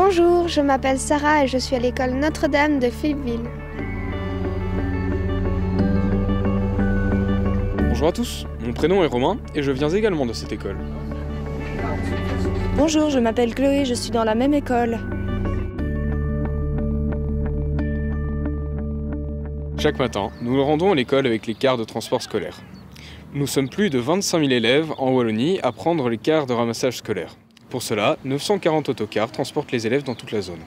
Bonjour, je m'appelle Sarah et je suis à l'école Notre-Dame de Philippeville. Bonjour à tous, mon prénom est Romain et je viens également de cette école. Bonjour, je m'appelle Chloé, je suis dans la même école. Chaque matin, nous nous rendons à l'école avec les cars de transport scolaire. Nous sommes plus de 25 000 élèves en Wallonie à prendre les cars de ramassage scolaire. Pour cela, 940 autocars transportent les élèves dans toute la zone.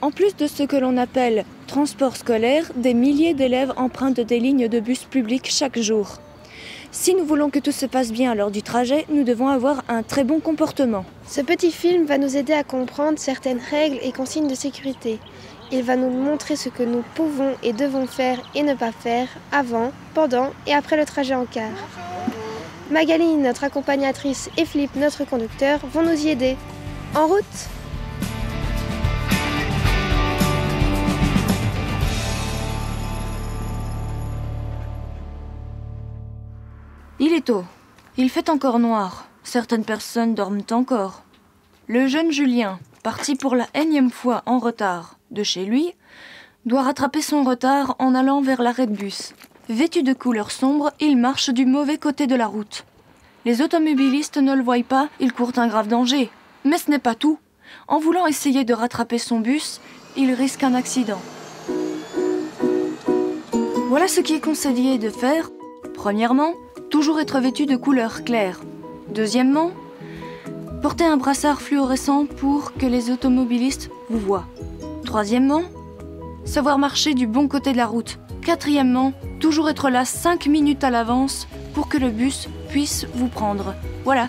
En plus de ce que l'on appelle transport scolaire, des milliers d'élèves empruntent des lignes de bus publics chaque jour. Si nous voulons que tout se passe bien lors du trajet, nous devons avoir un très bon comportement. Ce petit film va nous aider à comprendre certaines règles et consignes de sécurité. Il va nous montrer ce que nous pouvons et devons faire et ne pas faire avant, pendant et après le trajet en car. Magali, notre accompagnatrice, et Philippe, notre conducteur, vont nous y aider. En route! Il est tôt. Il fait encore noir. Certaines personnes dorment encore. Le jeune Julien, parti pour la énième fois en retard de chez lui, doit rattraper son retard en allant vers l'arrêt de bus. Vêtu de couleur sombre, il marche du mauvais côté de la route. Les automobilistes ne le voient pas, il court un grave danger. Mais ce n'est pas tout. En voulant essayer de rattraper son bus, il risque un accident. Voilà ce qui est conseillé de faire. Premièrement, toujours être vêtu de couleur claire. Deuxièmement, porter un brassard fluorescent pour que les automobilistes vous voient. Troisièmement, savoir marcher du bon côté de la route. Quatrièmement, toujours être là 5 minutes à l'avance pour que le bus puisse vous prendre. Voilà.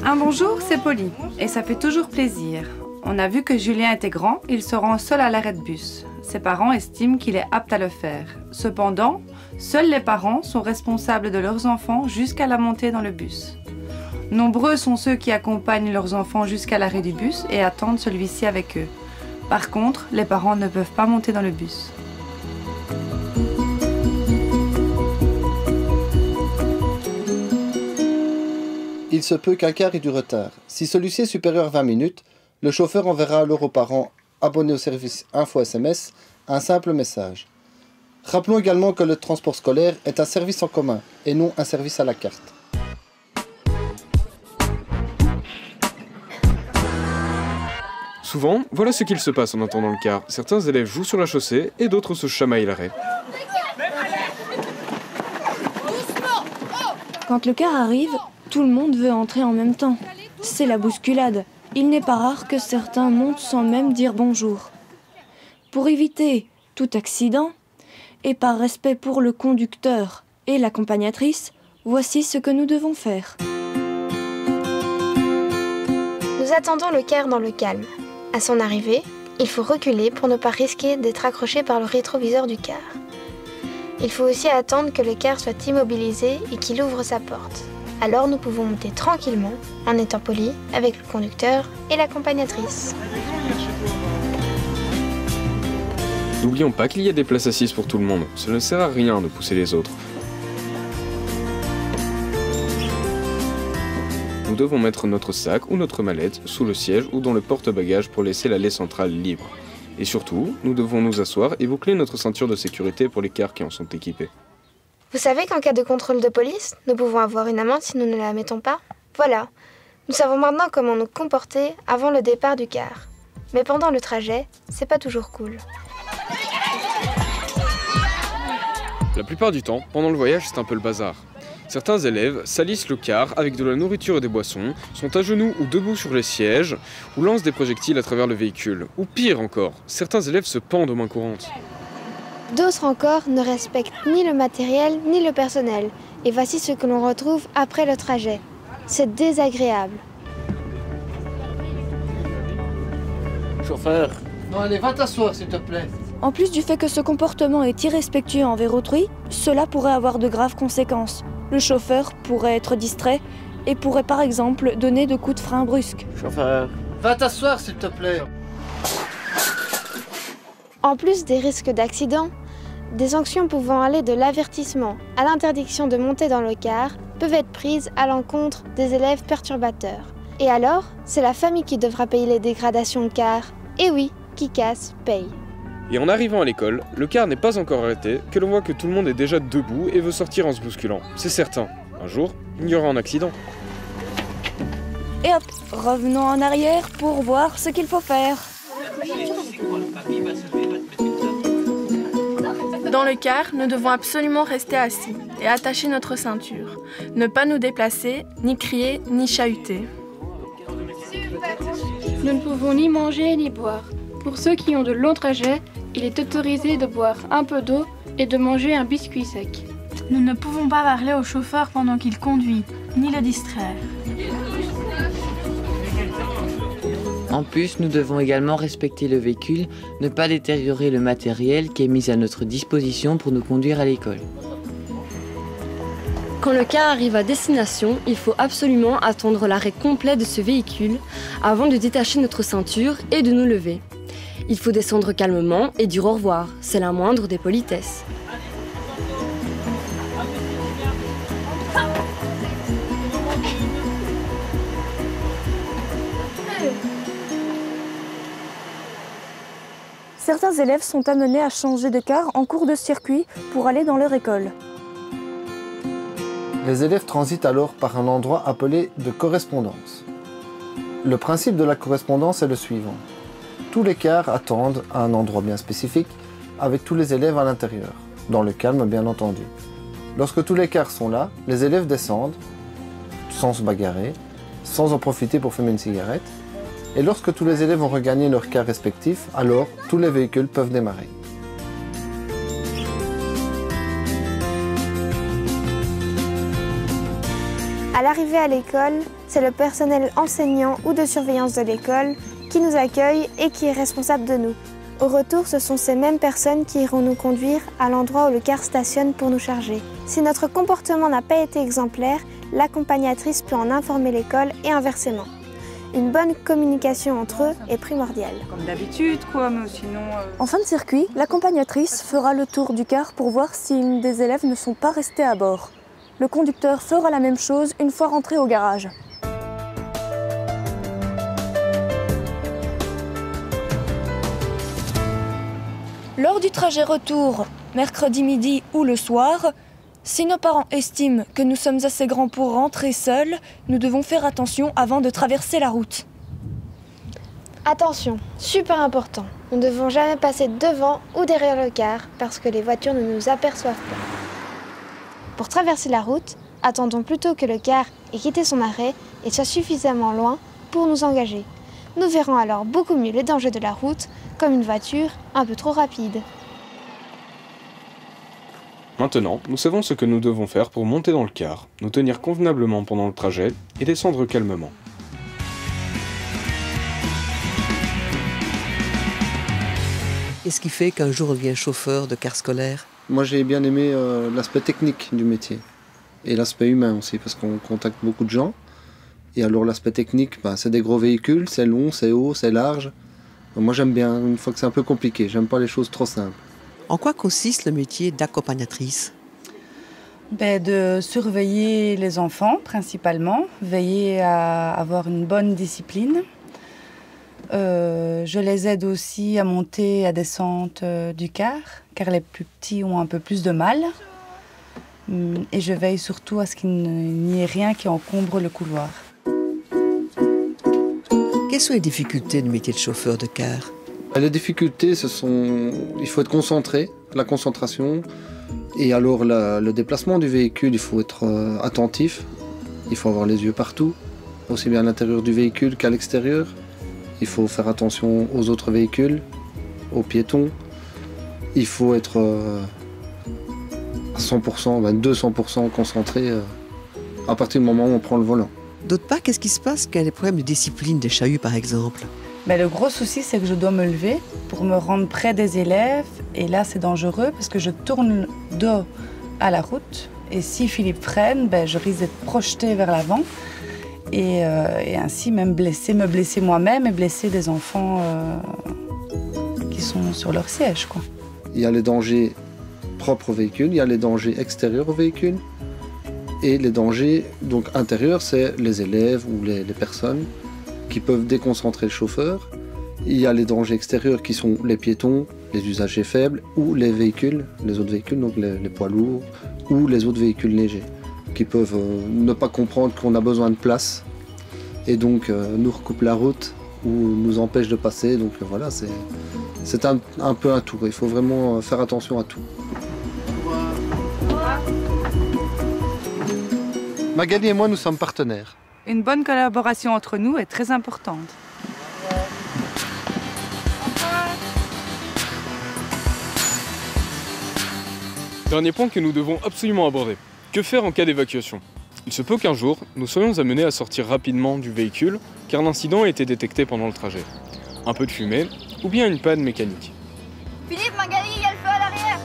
Un bonjour, c'est Polly. Et ça fait toujours plaisir. On a vu que Julien était grand, il se rend seul à l'arrêt de bus. Ses parents estiment qu'il est apte à le faire. Cependant, seuls les parents sont responsables de leurs enfants jusqu'à la montée dans le bus. Nombreux sont ceux qui accompagnent leurs enfants jusqu'à l'arrêt du bus et attendent celui-ci avec eux. Par contre, les parents ne peuvent pas monter dans le bus. Il se peut qu'un car ait du retard. Si celui-ci est supérieur à 20 minutes, le chauffeur enverra alors aux parents abonnés au service info SMS un simple message. Rappelons également que le transport scolaire est un service en commun et non un service à la carte. Souvent, voilà ce qu'il se passe en attendant le car. Certains élèves jouent sur la chaussée et d'autres se chamaillent l'arrêt. Quand le car arrive, tout le monde veut entrer en même temps. C'est la bousculade. Il n'est pas rare que certains montent sans même dire bonjour. Pour éviter tout accident, et par respect pour le conducteur et l'accompagnatrice, voici ce que nous devons faire. Nous attendons le car dans le calme. À son arrivée, il faut reculer pour ne pas risquer d'être accroché par le rétroviseur du car. Il faut aussi attendre que le car soit immobilisé et qu'il ouvre sa porte. Alors nous pouvons monter tranquillement, en étant polis avec le conducteur et l'accompagnatrice. N'oublions pas qu'il y a des places assises pour tout le monde. Cela ne sert à rien de pousser les autres. Nous devons mettre notre sac ou notre mallette sous le siège ou dans le porte-bagages pour laisser l'allée centrale libre. Et surtout, nous devons nous asseoir et boucler notre ceinture de sécurité pour les cars qui en sont équipés. Vous savez qu'en cas de contrôle de police, nous pouvons avoir une amende si nous ne la mettons pas? Voilà. Nous savons maintenant comment nous comporter avant le départ du car. Mais pendant le trajet, c'est pas toujours cool. La plupart du temps, pendant le voyage, c'est un peu le bazar. Certains élèves salissent le car avec de la nourriture et des boissons, sont à genoux ou debout sur les sièges, ou lancent des projectiles à travers le véhicule. Ou pire encore, certains élèves se pendent aux mains courantes. D'autres encore ne respectent ni le matériel ni le personnel. Et voici ce que l'on retrouve après le trajet. C'est désagréable. Chauffeur. Non, allez, va t'asseoir s'il te plaît. En plus du fait que ce comportement est irrespectueux envers autrui, cela pourrait avoir de graves conséquences. Le chauffeur pourrait être distrait et pourrait par exemple donner de coups de frein brusques. Chauffeur. Va t'asseoir s'il te plaît. En plus des risques d'accident, des sanctions pouvant aller de l'avertissement à l'interdiction de monter dans le car peuvent être prises à l'encontre des élèves perturbateurs. Et alors, c'est la famille qui devra payer les dégradations car, et oui, qui casse, paye. Et en arrivant à l'école, le car n'est pas encore arrêté, que l'on voit que tout le monde est déjà debout et veut sortir en se bousculant. C'est certain, un jour, il y aura un accident. Et hop, revenons en arrière pour voir ce qu'il faut faire. Dans le car, nous devons absolument rester assis et attacher notre ceinture. Ne pas nous déplacer, ni crier, ni chahuter. Nous ne pouvons ni manger ni boire. Pour ceux qui ont de longs trajets, il est autorisé de boire un peu d'eau et de manger un biscuit sec. Nous ne pouvons pas parler au chauffeur pendant qu'il conduit, ni le distraire. En plus, nous devons également respecter le véhicule, ne pas détériorer le matériel qui est mis à notre disposition pour nous conduire à l'école. Quand le car arrive à destination, il faut absolument attendre l'arrêt complet de ce véhicule avant de détacher notre ceinture et de nous lever. Il faut descendre calmement et dire au revoir, c'est la moindre des politesses. Certains élèves sont amenés à changer de car en cours de circuit pour aller dans leur école. Les élèves transitent alors par un endroit appelé de correspondance. Le principe de la correspondance est le suivant. Tous les cars attendent à un endroit bien spécifique, avec tous les élèves à l'intérieur, dans le calme bien entendu. Lorsque tous les cars sont là, les élèves descendent, sans se bagarrer, sans en profiter pour fumer une cigarette, et lorsque tous les élèves ont regagné leur car respectif, alors tous les véhicules peuvent démarrer. À l'arrivée à l'école, c'est le personnel enseignant ou de surveillance de l'école qui nous accueille et qui est responsable de nous. Au retour, ce sont ces mêmes personnes qui iront nous conduire à l'endroit où le car stationne pour nous charger. Si notre comportement n'a pas été exemplaire, l'accompagnatrice peut en informer l'école et inversement. Une bonne communication entre eux est primordiale. Comme d'habitude, quoi, mais sinon... En fin de circuit, l'accompagnatrice fera le tour du car pour voir si des élèves ne sont pas restés à bord. Le conducteur fera la même chose une fois rentré au garage. Lors du trajet retour, mercredi midi ou le soir, si nos parents estiment que nous sommes assez grands pour rentrer seuls, nous devons faire attention avant de traverser la route. Attention, super important, nous ne devons jamais passer devant ou derrière le car parce que les voitures ne nous aperçoivent pas. Pour traverser la route, attendons plutôt que le car ait quitté son arrêt et soit suffisamment loin pour nous engager. Nous verrons alors beaucoup mieux les dangers de la route, comme une voiture un peu trop rapide. Maintenant, nous savons ce que nous devons faire pour monter dans le car, nous tenir convenablement pendant le trajet et descendre calmement. Qu'est-ce qui fait qu'un jour on devient chauffeur de car scolaire? Moi j'ai bien aimé l'aspect technique du métier et l'aspect humain aussi parce qu'on contacte beaucoup de gens. Et alors l'aspect technique, c'est des gros véhicules, c'est long, c'est haut, c'est large. Moi j'aime bien, une fois que c'est un peu compliqué, j'aime pas les choses trop simples. En quoi consiste le métier d'accompagnatrice? De surveiller les enfants principalement, veiller à avoir une bonne discipline. Je les aide aussi à monter et à descendre du car les plus petits ont un peu plus de mal. Et je veille surtout à ce qu'il n'y ait rien qui encombre le couloir. Quelles sont les difficultés du métier de chauffeur de car? Les difficultés, il faut être concentré, la concentration, et alors le déplacement du véhicule, il faut être attentif, il faut avoir les yeux partout, aussi bien à l'intérieur du véhicule qu'à l'extérieur. Il faut faire attention aux autres véhicules, aux piétons. Il faut être à 100%, 200% concentré à partir du moment où on prend le volant. D'autre part, qu'est-ce qui se passe quand il y a des problèmes de discipline, des chahuts par exemple? Le gros souci, c'est que je dois me lever pour me rendre près des élèves. Et là, c'est dangereux parce que je tourne le dos à la route. Et si Philippe freine, je risque d'être projetée vers l'avant. Et ainsi même me blesser moi-même et blesser des enfants qui sont sur leur siège, quoi. Il y a les dangers propres au véhicule, il y a les dangers extérieurs au véhicule. Et les dangers donc intérieurs, c'est les élèves ou les personnes qui peuvent déconcentrer le chauffeur. Il y a les dangers extérieurs qui sont les piétons, les usagers faibles ou les véhicules, les autres véhicules, donc les poids lourds ou les autres véhicules légers, qui peuvent ne pas comprendre qu'on a besoin de place et donc nous recoupent la route ou nous empêchent de passer. Donc voilà, c'est un peu un tout. Il faut vraiment faire attention à tout. Magali et moi, nous sommes partenaires. Une bonne collaboration entre nous est très importante. Dernier point que nous devons absolument aborder. Que faire en cas d'évacuation? Il se peut qu'un jour, nous soyons amenés à sortir rapidement du véhicule car un incident a été détecté pendant le trajet. Un peu de fumée ou bien une panne mécanique. Philippe, Magali, il y a le feu à l'arrière!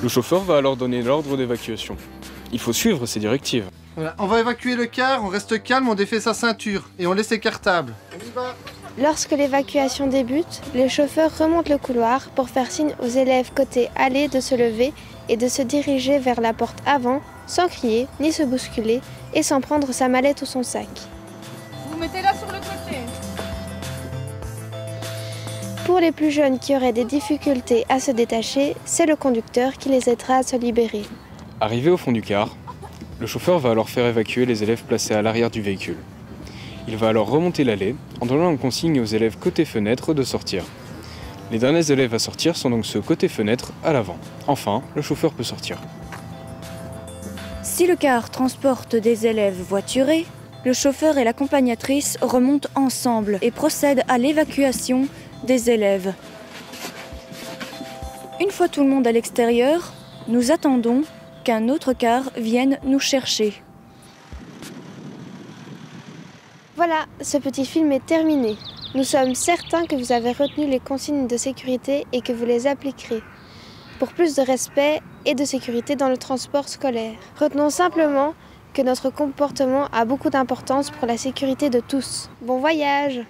Le chauffeur va alors donner l'ordre d'évacuation. Il faut suivre ces directives. Voilà, on va évacuer le car, on reste calme, on défait sa ceinture et on laisse les cartables. On y va. Lorsque l'évacuation débute, les chauffeurs remontent le couloir pour faire signe aux élèves côté allée de se lever et de se diriger vers la porte avant, sans crier ni se bousculer et sans prendre sa mallette ou son sac. Vous mettez là sur le côté. Pour les plus jeunes qui auraient des difficultés à se détacher, c'est le conducteur qui les aidera à se libérer. Arrivé au fond du car, le chauffeur va alors faire évacuer les élèves placés à l'arrière du véhicule. Il va alors remonter l'allée en donnant une consigne aux élèves côté fenêtre de sortir. Les derniers élèves à sortir sont donc ceux côté fenêtre à l'avant. Enfin, le chauffeur peut sortir. Si le car transporte des élèves voiturés, le chauffeur et l'accompagnatrice remontent ensemble et procèdent à l'évacuation des élèves. Une fois tout le monde à l'extérieur, nous attendons qu'un autre car vienne nous chercher. Voilà, ce petit film est terminé. Nous sommes certains que vous avez retenu les consignes de sécurité et que vous les appliquerez. Pour plus de respect et de sécurité dans le transport scolaire. Retenons simplement que notre comportement a beaucoup d'importance pour la sécurité de tous. Bon voyage!